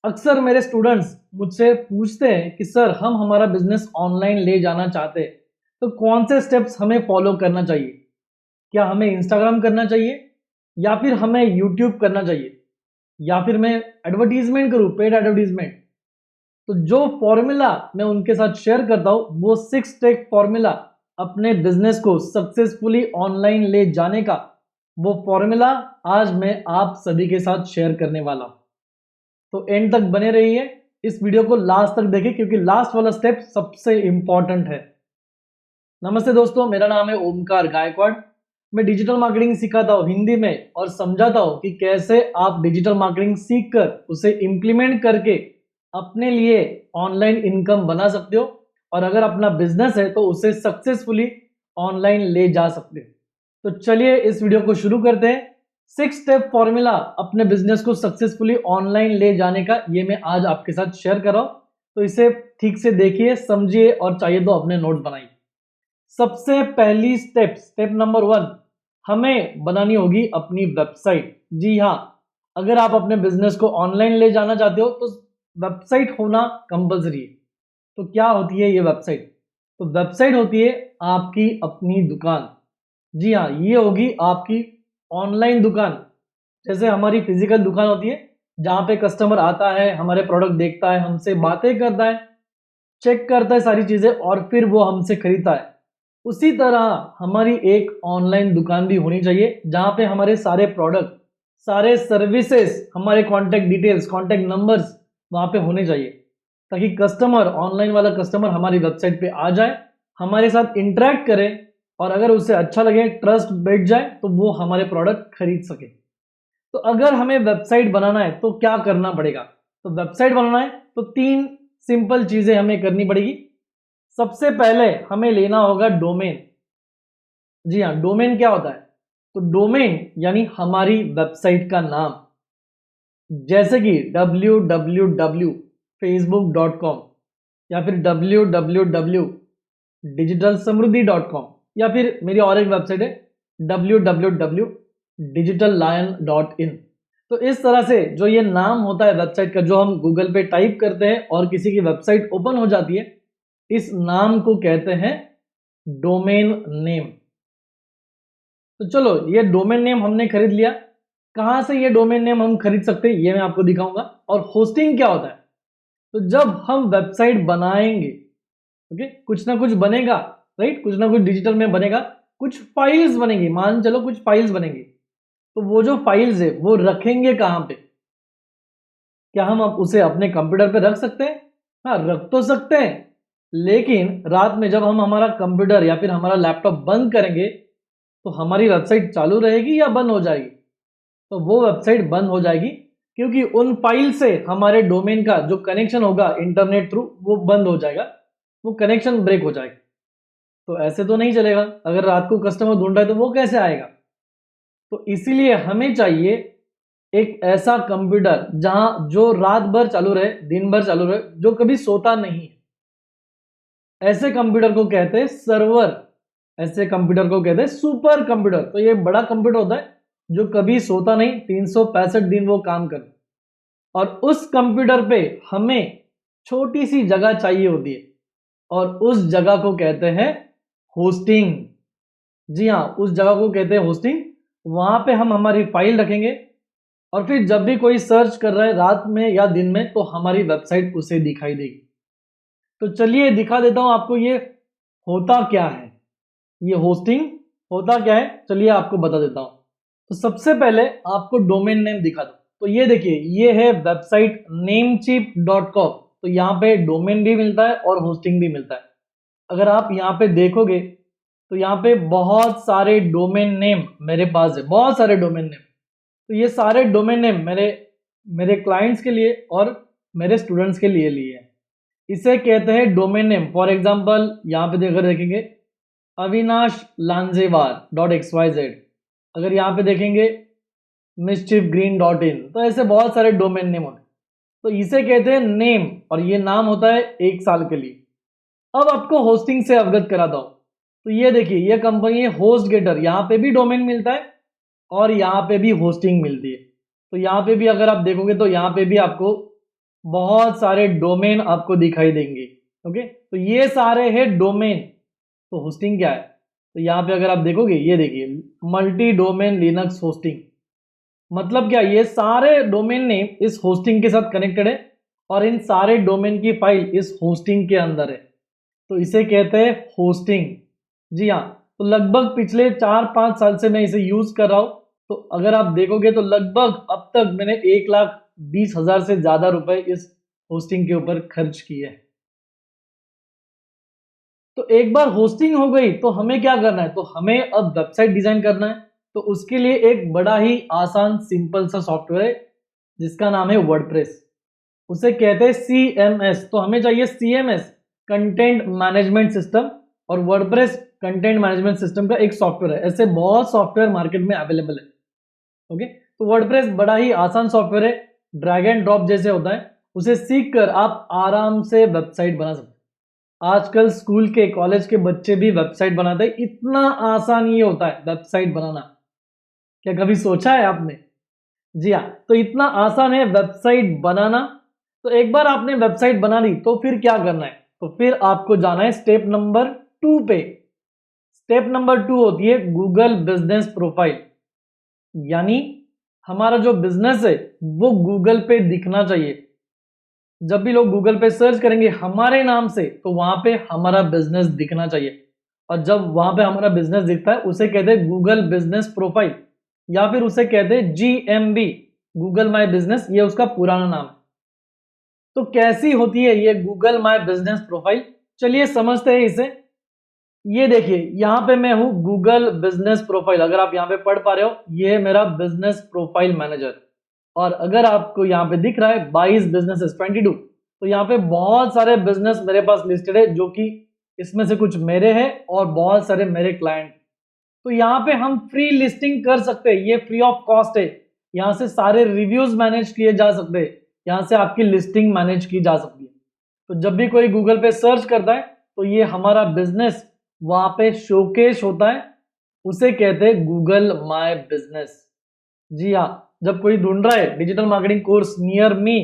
अक्सर मेरे स्टूडेंट्स मुझसे पूछते हैं कि सर हम हमारा बिजनेस ऑनलाइन ले जाना चाहते हैं तो कौन से स्टेप्स हमें फॉलो करना चाहिए। क्या हमें इंस्टाग्राम करना चाहिए या फिर हमें यूट्यूब करना चाहिए या फिर मैं एडवर्टीजमेंट करूं, पेड एडवर्टीजमेंट। तो जो फॉर्मूला मैं उनके साथ शेयर करता हूं वो 6 स्टेप फॉर्मूला अपने बिजनेस को सक्सेसफुली ऑनलाइन ले जाने का, वो फॉर्मूला आज मैं आप सभी के साथ शेयर करने वाला हूं। तो एंड तक बने रहिए, इस वीडियो को लास्ट तक देखें क्योंकि लास्ट वाला स्टेप सबसे इंपॉर्टेंट है। नमस्ते दोस्तों, मेरा नाम है ओमकार गायकवाड़। मैं डिजिटल मार्केटिंग सिखाता हूँ हिंदी में और समझाता हूँ कि कैसे आप डिजिटल मार्केटिंग सीखकर उसे इंप्लीमेंट करके अपने लिए ऑनलाइन इनकम बना सकते हो और अगर अपना बिजनेस है तो उसे सक्सेसफुली ऑनलाइन ले जा सकते हो। तो चलिए इस वीडियो को शुरू करते हैं। 6 स्टेप फॉर्मूला अपने बिजनेस को सक्सेसफुली ऑनलाइन ले जाने का ये मैं आज आपके साथ शेयर कर रहा हूं। तो इसे ठीक से देखिए, समझिए और चाहिए तो अपने नोट बनाइए। सबसे पहली स्टेप नंबर 1, हमें बनानी होगी अपनी वेबसाइट। जी हाँ, अगर आप अपने बिजनेस को ऑनलाइन ले जाना चाहते हो तो वेबसाइट होना कंपलसरी है। तो क्या होती है ये वेबसाइट? तो वेबसाइट होती है आपकी अपनी दुकान। जी हाँ, ये होगी आपकी ऑनलाइन दुकान। जैसे हमारी फिजिकल दुकान होती है जहाँ पे कस्टमर आता है, हमारे प्रोडक्ट देखता है, हमसे बातें करता है, चेक करता है सारी चीजें और फिर वो हमसे खरीदता है। उसी तरह हमारी एक ऑनलाइन दुकान भी होनी चाहिए जहाँ पे हमारे सारे प्रोडक्ट, सारे सर्विसेज, हमारे कॉन्टैक्ट डिटेल्स, कॉन्टैक्ट नंबर्स वहाँ पे होने चाहिए ताकि कस्टमर, ऑनलाइन वाला कस्टमर हमारी वेबसाइट पे आ जाए, हमारे साथ इंटरेक्ट करे और अगर उसे अच्छा लगे, ट्रस्ट बैठ जाए तो वो हमारे प्रोडक्ट खरीद सके। तो अगर हमें वेबसाइट बनाना है तो क्या करना पड़ेगा? तो वेबसाइट बनाना है तो 3 सिंपल चीजें हमें करनी पड़ेगी। सबसे पहले हमें लेना होगा डोमेन। जी हाँ, डोमेन क्या होता है? तो डोमेन यानी हमारी वेबसाइट का नाम। जैसे कि www.facebook.com या फिर www.digitalsamruddhi.com या फिर मेरी और एक वेबसाइट है www.digitallion.in। तो इस तरह से जो ये नाम होता है वेबसाइट का, जो हम गूगल पे टाइप करते हैं और किसी की वेबसाइट ओपन हो जाती है, इस नाम को कहते हैं डोमेन नेम। तो चलो, ये डोमेन नेम हमने खरीद लिया। कहां से ये डोमेन नेम हम खरीद सकते हैं ये मैं आपको दिखाऊंगा। और होस्टिंग क्या होता है? तो जब हम वेबसाइट बनाएंगे, ओके, कुछ ना कुछ बनेगा, राइट, कुछ ना कुछ डिजिटल में बनेगा, कुछ फाइल्स बनेंगी, मान चलो कुछ फाइल्स बनेंगी। तो वो जो फाइल्स है वो रखेंगे कहां पे? क्या हम उसे अपने कंप्यूटर पे रख सकते हैं? हाँ, रख तो सकते हैं, लेकिन रात में जब हम हमारा कंप्यूटर या फिर हमारा लैपटॉप बंद करेंगे तो हमारी वेबसाइट चालू रहेगी या बंद हो जाएगी? तो वो वेबसाइट बंद हो जाएगी क्योंकि उन फाइल से हमारे डोमेन का जो कनेक्शन होगा इंटरनेट थ्रू वो बंद हो जाएगा, वो कनेक्शन ब्रेक हो जाएगा। तो ऐसे तो नहीं चलेगा, अगर रात को कस्टमर ढूंढ रहा है तो वो कैसे आएगा? तो इसीलिए हमें चाहिए एक ऐसा कंप्यूटर जहां जो रात भर चालू रहे, दिन भर चालू रहे, जो कभी सोता नहीं है। ऐसे कंप्यूटर को कहते हैं सर्वर, ऐसे कंप्यूटर को कहते हैं सुपर कंप्यूटर। तो ये बड़ा कंप्यूटर होता है जो कभी सोता नहीं, 365 दिन वो काम करता है। और उस कंप्यूटर पे हमें छोटी सी जगह चाहिए होती है और उस जगह को कहते हैं होस्टिंग। जी हाँ, उस जगह को कहते हैं होस्टिंग। वहां पे हम हमारी फाइल रखेंगे और फिर जब भी कोई सर्च कर रहा है रात में या दिन में तो हमारी वेबसाइट उसे दिखाई देगी। तो चलिए दिखा देता हूं आपको ये होता क्या है, ये होस्टिंग होता क्या है, चलिए आपको बता देता हूं। तो सबसे पहले आपको डोमेन नेम दिखा दो। तो ये देखिए, ये है वेबसाइट namecheap.com। तो यहाँ पे डोमेन भी मिलता है और होस्टिंग भी मिलता है। अगर आप यहाँ पे देखोगे तो यहाँ पे बहुत सारे डोमेन नेम मेरे पास है, बहुत सारे डोमेन नेम। तो ये सारे डोमेन नेम मेरे मेरे क्लाइंट्स के लिए और मेरे स्टूडेंट्स के लिए है। इसे कहते हैं डोमेन नेम। फॉर एग्जाम्पल यहाँ पे अगर देखेंगे अविनाश लांजेवार .xyz, अगर यहाँ पे देखेंगे mischiefgreen.in, तो ऐसे बहुत सारे डोमेन नेम होते हैं। तो इसे कहते हैं नेम और ये नाम होता है 1 साल के लिए। अब आपको होस्टिंग से अवगत कराता हूं। तो ये देखिए, ये कंपनी है होस्ट गेटर, यहाँ पे भी डोमेन मिलता है और यहाँ पे भी होस्टिंग मिलती है। तो यहाँ पे भी अगर आप देखोगे तो यहाँ पे भी आपको बहुत सारे डोमेन आपको दिखाई देंगे। ओके, तो ये सारे हैं डोमेन। तो होस्टिंग क्या है? तो यहाँ पे अगर आप देखोगे, ये देखिए, मल्टी डोमेन लिनक्स होस्टिंग। मतलब क्या, ये सारे डोमेन नेम इस होस्टिंग के साथ कनेक्टेड है और इन सारे डोमेन की फाइल इस होस्टिंग के अंदर है, तो इसे कहते हैं होस्टिंग। जी हाँ, तो लगभग पिछले 4-5 साल से मैं इसे यूज कर रहा हूं। तो अगर आप देखोगे तो लगभग अब तक मैंने 1,20,000 से ज्यादा रुपए इस होस्टिंग के ऊपर खर्च किए हैं। तो एक बार होस्टिंग हो गई तो हमें क्या करना है? तो हमें अब वेबसाइट डिजाइन करना है। तो उसके लिए एक बड़ा ही आसान सिंपल सा सॉफ्टवेयर है जिसका नाम है वर्डप्रेस। उसे कहते हैं CMS। तो हमें चाहिए CMS, कंटेंट मैनेजमेंट सिस्टम, और वर्डप्रेस कंटेंट मैनेजमेंट सिस्टम का एक सॉफ्टवेयर है। ऐसे बहुत सॉफ्टवेयर मार्केट में अवेलेबल है। ओके, तो वर्डप्रेस बड़ा ही आसान सॉफ्टवेयर है, ड्रैग एंड ड्रॉप जैसे होता है। उसे सीख कर आप आराम से वेबसाइट बना सकते हैं। आजकल स्कूल के, कॉलेज के बच्चे भी वेबसाइट बनाते हैं। इतना आसान ये होता है वेबसाइट बनाना, क्या कभी सोचा है आपने? जी हाँ, तो इतना आसान है वेबसाइट बनाना। तो एक बार आपने वेबसाइट बना ली तो फिर क्या करना है? तो फिर आपको जाना है स्टेप नंबर 2 पे। स्टेप नंबर 2 होती है गूगल बिजनेस प्रोफाइल। यानी हमारा जो बिजनेस है वो गूगल पे दिखना चाहिए। जब भी लोग गूगल पे सर्च करेंगे हमारे नाम से तो वहां पे हमारा बिजनेस दिखना चाहिए। और जब वहां पे हमारा बिजनेस दिखता है उसे कहते हैं गूगल बिजनेस प्रोफाइल, या फिर उसे कहते हैं GMB, गूगल माई बिजनेस, ये उसका पुराना नाम है। तो कैसी होती है ये गूगल माई बिजनेस प्रोफाइल? चलिए समझते हैं इसे। ये देखिए, यहां पे मैं हूं गूगल बिजनेस प्रोफाइल। अगर आप यहां पे पढ़ पा रहे हो, ये है मेरा बिजनेस प्रोफाइल मैनेजर। और अगर आपको यहाँ पे दिख रहा है 22 बिजनेसेस 22, तो यहाँ पे बहुत सारे बिजनेस मेरे पास लिस्टेड है, जो कि इसमें से कुछ मेरे हैं और बहुत सारे मेरे क्लाइंट। तो यहाँ पे हम फ्री लिस्टिंग कर सकते हैं, ये फ्री ऑफ कॉस्ट है। यहाँ से सारे रिव्यूज मैनेज किए जा सकते हैं, यहाँ से आपकी लिस्टिंग मैनेज की जा सकती है। तो जब भी कोई गूगल पे सर्च करता है तो ये हमारा बिजनेस वहां पे शोकेस होता है, उसे कहते हैं गूगल माय बिजनेस। जी हाँ, जब कोई ढूंढ रहा है digital marketing course near me,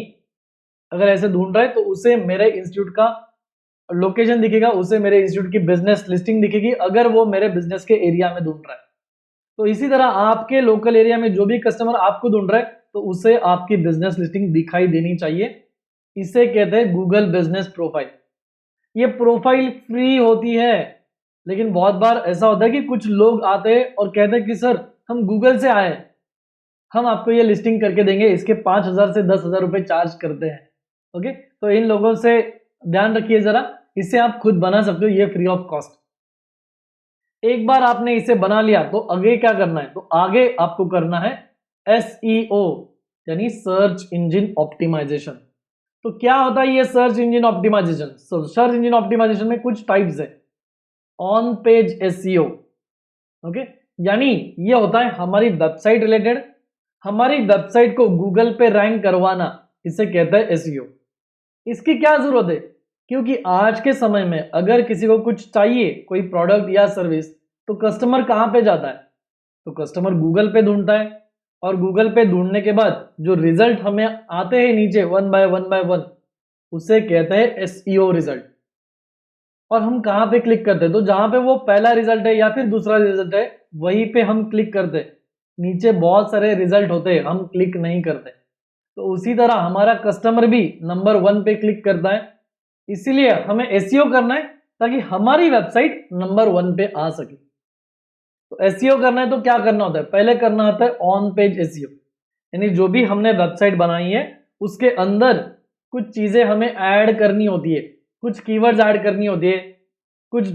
अगर ऐसे ढूंढ रहा है तो उसे मेरे इंस्टीट्यूट का लोकेशन दिखेगा, उसे मेरे इंस्टीट्यूट की बिजनेस लिस्टिंग दिखेगी, अगर वो मेरे बिजनेस के एरिया में ढूंढ रहा है। तो इसी तरह आपके लोकल एरिया में जो भी कस्टमर आपको ढूंढ रहा है तो उसे आपकी बिजनेस लिस्टिंग दिखाई देनी चाहिए। इसे कहते हैं गूगल बिजनेस प्रोफाइल। ये प्रोफाइल फ्री होती है, लेकिन बहुत बार ऐसा होता है कि कुछ लोग आते हैं और कहते हैं कि सर हम गूगल से आए, हम आपको ये लिस्टिंग करके देंगे, इसके 5,000 से 10,000 रुपए चार्ज करते हैं। ओके, तो इन लोगों से ध्यान रखिए जरा, इसे आप खुद बना सकते हो, ये फ्री ऑफ कॉस्ट। एक बार आपने इसे बना लिया तो आगे क्या करना है? तो आगे आपको करना है SEO, यानी सर्च इंजन ऑप्टिमाइजेशन। तो क्या होता है ये search engine optimization? Search engine optimization में कुछ टाइप्स है। ऑन पेज SEO, ओके, यानी ये होता है हमारी वेबसाइट रिलेटेड, हमारी वेबसाइट को गूगल पे रैंक करवाना, इसे कहते हैं SEO। इसकी क्या जरूरत है? क्योंकि आज के समय में अगर किसी को कुछ चाहिए, कोई प्रोडक्ट या सर्विस, तो कस्टमर कहां पे जाता है? तो कस्टमर गूगल पे ढूंढता है, और गूगल पे ढूंढने के बाद जो रिजल्ट हमें आते हैं नीचे वन बाय वन, उसे कहते हैं SEO रिजल्ट। और हम कहां पे क्लिक करते हैं? तो जहां पे वो पहला रिजल्ट है या फिर दूसरा रिजल्ट है वहीं पे हम क्लिक करते हैं। नीचे बहुत सारे रिजल्ट होते हैं, हम क्लिक नहीं करते। तो उसी तरह हमारा कस्टमर भी नंबर 1 पे क्लिक करता है। इसीलिए हमें SEO करना है ताकि हमारी वेबसाइट नंबर 1 पे आ सके। तो SEO करना है तो क्या करना होता है? पहले करना होता है ऑन पेज SEO, यानी जो भी हमने वेबसाइट बनाई है उसके अंदर कुछ चीजें हमें ऐड करनी होती है, कुछ कीवर्ड्स ऐड करनी होती है, कुछ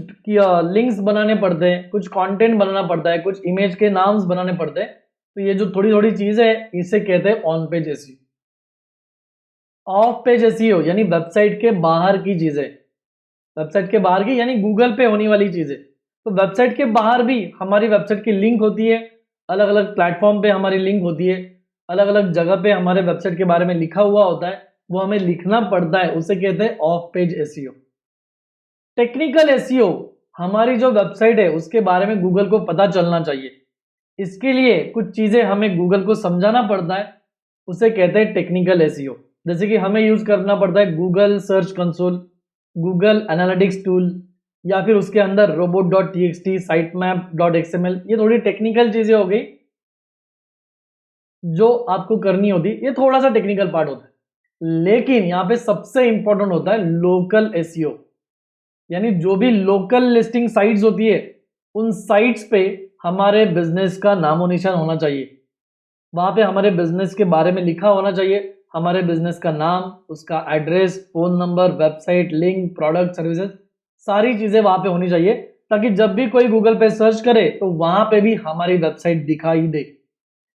लिंक्स बनाने पड़ते हैं, कुछ कंटेंट बनाना पड़ता है, कुछ इमेज के नाम्स बनाने पड़ते हैं। तो ये जो थोड़ी थोड़ी चीजें हैं इसे कहते हैं on page SEO। Of page SEO यानी वेबसाइट के बाहर की चीजें, वेबसाइट के बाहर की यानी गूगल पे होने वाली चीजें। तो वेबसाइट के बाहर भी हमारी वेबसाइट की लिंक होती है, अलग अलग प्लेटफॉर्म पे हमारी लिंक होती है, अलग अलग जगह पे हमारे वेबसाइट के बारे में लिखा हुआ होता है, वो हमें लिखना पड़ता है, उसे कहते हैं of page SEO। Technical SEO, हमारी जो वेबसाइट है उसके बारे में गूगल को पता चलना चाहिए, इसके लिए कुछ चीजें हमें गूगल को समझाना पड़ता है, उसे कहते हैं टेक्निकल SEO। जैसे कि हमें यूज करना पड़ता है Google search console, Google analytics tool, या फिर उसके अंदर robot.txt, sitemap.xml। ये थोड़ी टेक्निकल चीजें हो गई जो आपको करनी होती, ये थोड़ा सा टेक्निकल पार्ट होता है। लेकिन यहाँ पे सबसे इंपॉर्टेंट होता है लोकल एसईओ, यानी जो भी लोकल लिस्टिंग साइट्स होती है उन साइट्स पे हमारे बिजनेस का नामो निशान होना चाहिए। वहां पे हमारे बिजनेस के बारे में लिखा होना चाहिए, हमारे बिजनेस का नाम, उसका address, phone number, website link, product, services, सारी चीजें वहां पे होनी चाहिए, ताकि जब भी कोई गूगल पे सर्च करे तो वहां पे भी हमारी वेबसाइट दिखाई दे।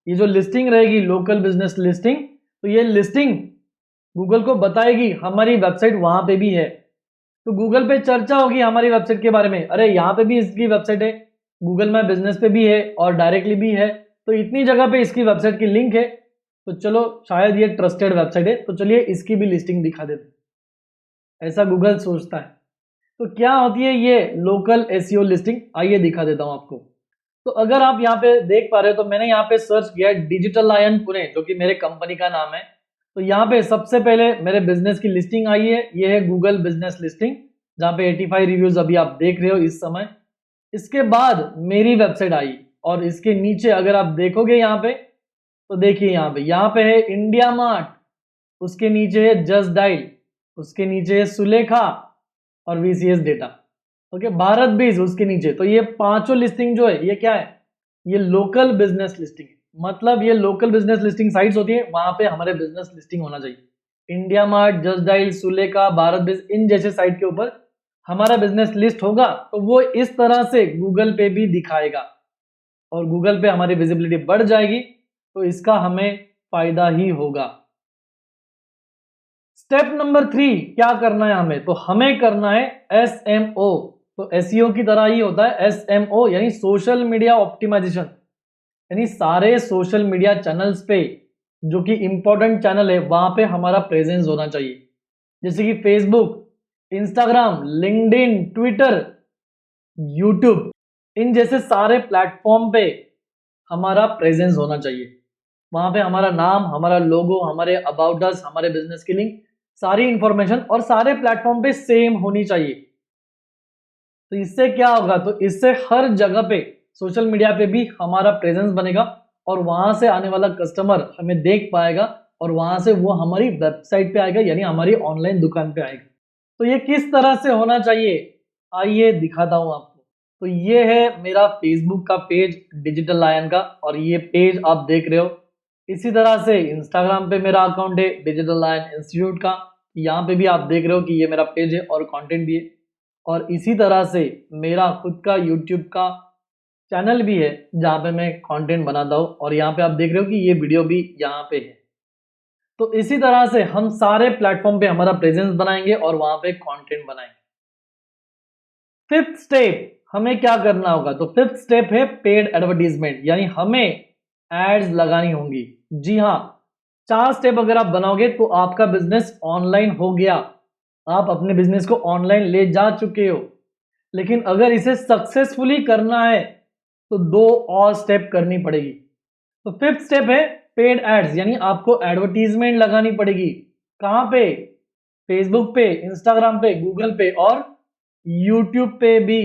ये जो लिस्टिंग रहेगी लोकल बिजनेस लिस्टिंग, तो ये लिस्टिंग गूगल को बताएगी हमारी वेबसाइट वहां पे भी है। तो गूगल पे चर्चा होगी हमारी वेबसाइट के बारे में, अरे यहाँ पे भी इसकी वेबसाइट है, गूगल माय बिजनेस पे भी है और डायरेक्टली भी है, तो इतनी जगह पे इसकी वेबसाइट की लिंक है, तो चलो शायद ये ट्रस्टेड वेबसाइट है, तो चलिए इसकी भी लिस्टिंग दिखा देते हैं। ऐसा गूगल सोचता है। तो क्या होती है ये लोकल एसईओ लिस्टिंग, आइए दिखा देता हूं आपको। तो अगर आप यहाँ पे देख पा रहे हो तो मैंने यहाँ पे सर्च किया डिजिटल लायन पुणे, जो कि मेरे कंपनी का नाम है। तो यहाँ पे सबसे पहले मेरे बिजनेस की लिस्टिंग आई है, ये है गूगल बिजनेस लिस्टिंग, जहाँ पे 85 रिव्यूज अभी आप देख रहे हो इस समय। इसके बाद मेरी वेबसाइट आई और इसके नीचे अगर आप देखोगे यहाँ पे, तो देखिए यहाँ पे है इंडिया मार्ट, उसके नीचे है जस्ट डायल, उसके नीचे है सुलेखा और वीसीएस डेटा, ओके, भारत बीज उसके नीचे। तो ये पांचों लिस्टिंग जो है ये क्या है, ये लोकल बिजनेस लिस्टिंग है। मतलब ये लोकल बिजनेस लिस्टिंग साइट्स होती है, वहां पे हमारे बिजनेस लिस्टिंग होना चाहिए। India mart, just dial, Sulekha, Bharat बीज, इन जैसे साइट के ऊपर हमारा बिजनेस लिस्ट होगा, तो वो इस तरह से गूगल पे भी दिखाएगा और गूगल पे हमारी विजिबिलिटी बढ़ जाएगी, तो इसका हमें फायदा ही होगा। स्टेप नंबर 3 क्या करना है हमें, तो हमें करना है एसएमओ। तो एसईओ की तरह ही होता है एसएमओ, यानी सोशल मीडिया ऑप्टिमाइजेशन, यानी सारे सोशल मीडिया चैनल्स पे जो कि इंपॉर्टेंट चैनल है वहां पे हमारा प्रेजेंस होना चाहिए, जैसे कि Facebook, Instagram, LinkedIn, Twitter, YouTube, इन जैसे सारे प्लेटफॉर्म पे हमारा प्रेजेंस होना चाहिए। वहां पे हमारा नाम, हमारा लोगो, हमारे अबाउट अस, हमारे बिजनेस की लिंक, सारी इंफॉर्मेशन और सारे प्लेटफॉर्म पे सेम होनी चाहिए। तो इससे क्या होगा, तो इससे हर जगह पे सोशल मीडिया पे भी हमारा प्रेजेंस बनेगा और वहां से आने वाला कस्टमर हमें देख पाएगा और वहां से वो हमारी वेबसाइट पे आएगा, यानी हमारी ऑनलाइन दुकान पे आएगा। तो ये किस तरह से होना चाहिए, आइए दिखाता हूं आपको। तो ये है मेरा फेसबुक का पेज डिजिटल लायन का, और ये पेज आप देख रहे हो। इसी तरह से इंस्टाग्राम पे मेरा अकाउंट है डिजिटल लायन इंस्टीट्यूट का, यहाँ पे भी आप देख रहे हो कि ये मेरा पेज है और कंटेंट भी है। और इसी तरह से मेरा खुद का यूट्यूब का चैनल भी है जहाँ पे मैं कंटेंट बनाता हूँ, और यहाँ पे आप देख रहे हो कि ये वीडियो भी यहाँ पे है। तो इसी तरह से हम सारे प्लेटफॉर्म पे हमारा प्रेजेंस बनाएंगे और वहां पे कंटेंट बनाएंगे। फिफ्थ स्टेप हमें क्या करना होगा, तो फिफ्थ स्टेप है पेड एडवर्टीजमेंट, यानी हमें एड्स लगानी होंगी। जी हाँ, 4 स्टेप अगर आप बनाओगे तो आपका बिजनेस ऑनलाइन हो गया, आप अपने बिजनेस को ऑनलाइन ले जा चुके हो। लेकिन अगर इसे सक्सेसफुली करना है तो 2 और स्टेप करनी पड़ेगी। तो फिफ्थ स्टेप है पेड एड्स, यानी आपको एडवर्टीजमेंट लगानी पड़ेगी। कहां पे, फेसबुक पे, इंस्टाग्राम पे, गूगल पे और यूट्यूब पे भी।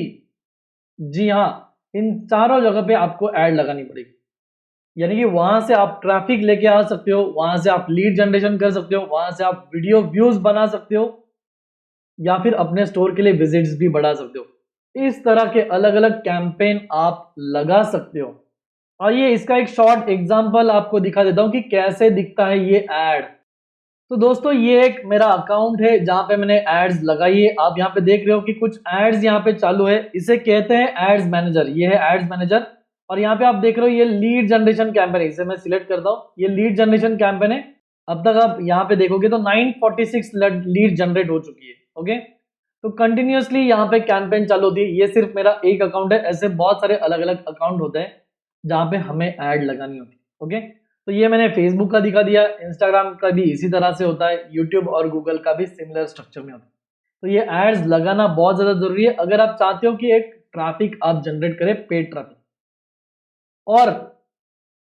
जी हाँ, इन चारों जगह पे आपको ऐड लगानी पड़ेगी, यानी कि वहां से आप ट्रैफिक लेके आ सकते हो, वहां से आप लीड जनरेशन कर सकते हो, वहां से आप वीडियो व्यूज बना सकते हो, या फिर अपने स्टोर के लिए विजिट्स भी बढ़ा सकते हो। इस तरह के अलग अलग कैंपेन आप लगा सकते हो। आइए इसका एक शॉर्ट एग्जांपल आपको दिखा देता हूं कि कैसे दिखता है ये ऐड। तो दोस्तों ये एक मेरा अकाउंट है जहां पे मैंने एड्स लगाई है। आप यहाँ पे देख रहे हो कि कुछ एड्स यहाँ पे चालू है, इसे कहते हैं एड्स मैनेजर। ये है एड्स मैनेजर, और यहाँ पे आप देख रहे हो ये लीड जनरेशन कैंपेन है। इसे मैं सिलेक्ट करता हूँ, ये लीड जनरेशन कैंपेन है। अब तक आप यहाँ पे देखोगे तो 946 लीड जनरेट हो चुकी है। ओके, तो कंटिन्यूअसली यहाँ पे कैंपेन चालू होती है। ये सिर्फ मेरा एक अकाउंट है, ऐसे बहुत सारे अलग अलग अकाउंट होते हैं जहाँ पे हमें ऐड लगानी होती है। ओके, तो ये मैंने फेसबुक का दिखा दिया, इंस्टाग्राम का भी इसी तरह से होता है, यूट्यूब और गूगल का भी सिमिलर स्ट्रक्चर में होता है। तो ये एड्स लगाना बहुत ज्यादा जरूरी है अगर आप चाहते हो कि एक ट्रैफिक आप जनरेट करें, पेड ट्रैफिक। और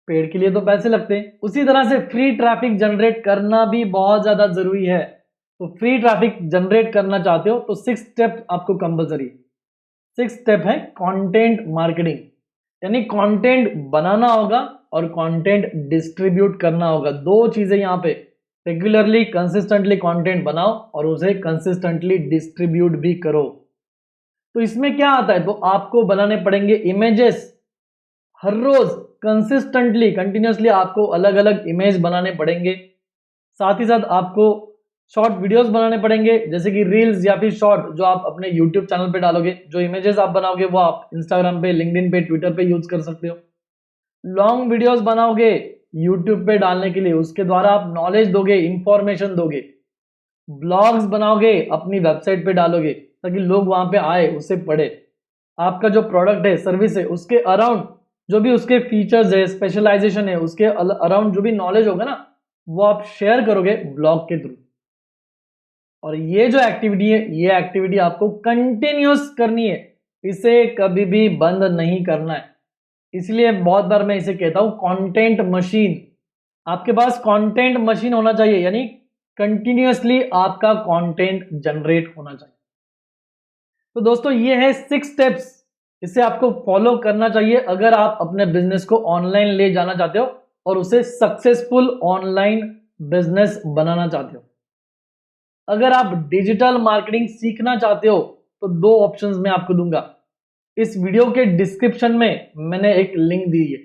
पेड के लिए तो पैसे लगते हैं। उसी तरह से फ्री ट्रैफिक जनरेट करना भी बहुत ज्यादा जरूरी है। तो फ्री ट्रैफिक जनरेट करना चाहते हो तो 6 स्टेप आपको कंपलसरी। 6 स्टेप है कंटेंट मार्केटिंग, यानी कंटेंट बनाना होगा और कंटेंट डिस्ट्रीब्यूट करना होगा। दो चीजें यहाँ पे, रेगुलरली कंसिस्टेंटली कंटेंट बनाओ और उसे कंसिस्टेंटली डिस्ट्रीब्यूट भी करो। तो इसमें क्या आता है, तो आपको बनाने पड़ेंगे इमेजेस। हर रोज कंसिस्टेंटली कंटिन्यूसली आपको अलग अलग इमेज बनाने पड़ेंगे। साथ ही साथ आपको शॉर्ट वीडियोस बनाने पड़ेंगे, जैसे कि रील्स या फिर शॉर्ट, जो आप अपने यूट्यूब चैनल पे डालोगे। जो इमेजेस आप बनाओगे वो आप इंस्टाग्राम पे, लिंक्डइन पे, ट्विटर पे यूज कर सकते हो। लॉन्ग वीडियोस बनाओगे यूट्यूब पे डालने के लिए, उसके द्वारा आप नॉलेज दोगे, इंफॉर्मेशन दोगे। ब्लॉग्स बनाओगे अपनी वेबसाइट पे डालोगे ताकि लोग वहां पे आए, उसे पढ़े। आपका जो प्रोडक्ट है, सर्विस है, उसके अराउंड जो भी उसके फीचर्स है, स्पेशलाइजेशन है, उसके अराउंड जो भी नॉलेज होगा ना, वो आप शेयर करोगे ब्लॉग के थ्रू। और ये जो एक्टिविटी है, ये एक्टिविटी आपको कंटिन्यूस करनी है, इसे कभी भी बंद नहीं करना है। इसलिए बहुत बार मैं इसे कहता हूं कंटेंट मशीन। आपके पास कंटेंट मशीन होना चाहिए, यानी कंटिन्यूअसली आपका कंटेंट जनरेट होना चाहिए। तो दोस्तों ये है 6 स्टेप्स, इसे आपको फॉलो करना चाहिए अगर आप अपने बिजनेस को ऑनलाइन ले जाना चाहते हो और उसे सक्सेसफुल ऑनलाइन बिजनेस बनाना चाहते हो। अगर आप डिजिटल मार्केटिंग सीखना चाहते हो तो दो ऑप्शंस मैं आपको दूंगा। इस वीडियो के डिस्क्रिप्शन में मैंने एक लिंक दी है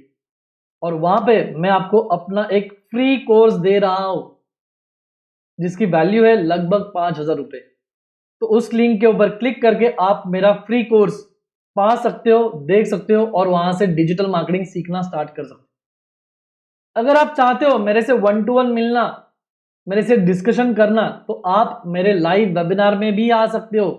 और वहां पे मैं आपको अपना एक फ्री कोर्स दे रहा हूं जिसकी वैल्यू है लगभग 5,000 रुपए। तो उस लिंक के ऊपर क्लिक करके आप मेरा फ्री कोर्स पा सकते हो, देख सकते हो और वहां से डिजिटल मार्केटिंग सीखना स्टार्ट कर सकते हो। अगर आप चाहते हो मेरे से 1 to 1 मिलना, मेरे से डिस्कशन करना, तो आप मेरे लाइव वेबिनार में भी आ सकते हो।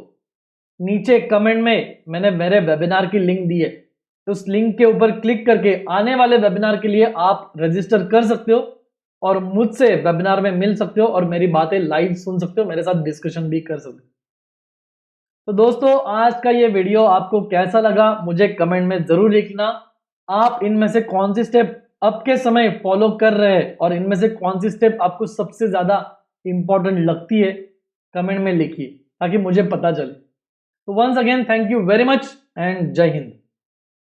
नीचे कमेंट में मैंने मेरे वेबिनार की लिंक दी है, तो उस लिंक के ऊपर क्लिक करके आने वाले वेबिनार के लिए आप रजिस्टर कर सकते हो और मुझसे वेबिनार में मिल सकते हो और मेरी बातें लाइव सुन सकते हो, मेरे साथ डिस्कशन भी कर सकते हो। तो दोस्तों आज का ये वीडियो आपको कैसा लगा मुझे कमेंट में जरूर लिखना। आप इनमें से कौन सी स्टेप अब के समय फॉलो कर रहे हैं और इनमें से कौन सी स्टेप आपको सबसे ज्यादा इंपॉर्टेंट लगती है, कमेंट में लिखिए ताकि मुझे पता चले। तो once again thank you very much and जय हिंद।